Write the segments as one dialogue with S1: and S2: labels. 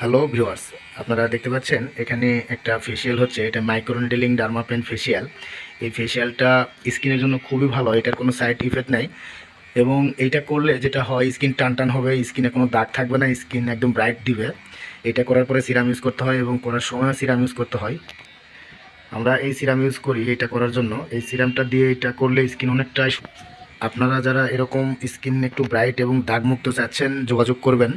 S1: Hello viewers, আপনারা দেখতে পাচ্ছেন এখানে একটা ফেসিয়াল হচ্ছে। এটা মাইক্রোনেডলিং ডার্মাপেন ফেসিয়াল। এই ফেসিয়ালটা স্কিনের জন্য খুবই ভালো, এটার কোনো সাইড ইফেক্ট নাই। এবং এইটা করলে যেটা হয়, স্কিন টান টান হবে, স্কিনে কোনো দাগ থাকবে না, স্কিন একদম ব্রাইট দিবে। এটা করার পরে সিরাম ইউজ করতে হয় এবং করার সময় সিরাম ইউজ করতে হয়। আমরা এই সিরাম ইউজ করি এটা করার জন্য। এই সিরামটা দিয়ে এটা করলে স্কিন অনেকটাই আপনারা যারা এরকম স্কিন একটু ব্রাইট এবং দাগমুক্ত চাচ্ছেন, যোগাযোগ করবেন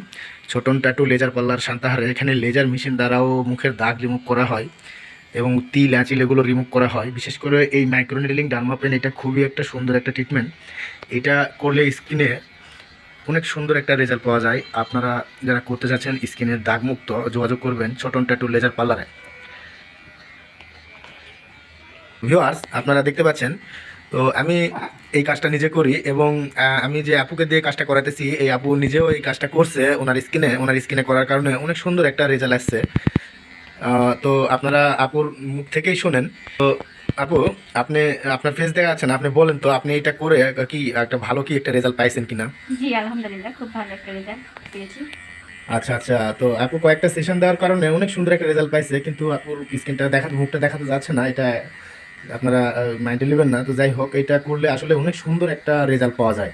S1: ছোটন ট্যাটু লেজার পার্লার সান্তাহারে। এখানে লেজার মেশিন দ্বারাও মুখের দাগ রিমুভ করা হয় এবং তিল আঁচিল এগুলো রিমুভ করা হয়। বিশেষ করে এই মাইক্রোনেডলিং ডার্মাপেন এটা খুবই একটা সুন্দর একটা ট্রিটমেন্ট। এটা করলে স্কিনে অনেক সুন্দর একটা রেজাল্ট পাওয়া যায়। আপনারা যারা করতে চাচ্ছেন স্কিনের দাগমুক্ত, যোগাযোগ করবেন ছোটন ট্যাটু লেজার পার্লারে। ভিউয়ার্স, আপনারা দেখতে পাচ্ছেন, তো আমি এই কাজটা নিজে করি এবং আমি যে আপুকে দিয়ে কাজটা করাতেছি, এই আপু নিজেও এই কাজটা করছে ওনার স্কিনে করার কারণে অনেক সুন্দর একটা রেজাল্ট আসছে। তো আপনারা আপুর মুখ থেকেই শোনেন। তো আপু, আপনি আপনার ফেস দেখা আছেন, আপনি বলেন তো আপনি এটা করে কি একটা ভালো কি একটা রেজাল্ট পাইছেন কিনা?
S2: জি, আলহামদুলিল্লাহ খুব ভালো একটা রেজাল্ট পেয়েছি।
S1: আচ্ছা আচ্ছা, তো আপু কয়েকটা সেশন দেওয়ার কারণে অনেক সুন্দর একটা রেজাল্ট পাইছে, কিন্তু আপুর স্কিনটা দেখাতে, মুখটা দেখাতে যাচ্ছে না। এটা আপনারা মাইন্ডে নেবেন না। তো যাই হোক, এটা করলে আসলে অনেক সুন্দর একটা রেজাল্ট পাওয়া যায়।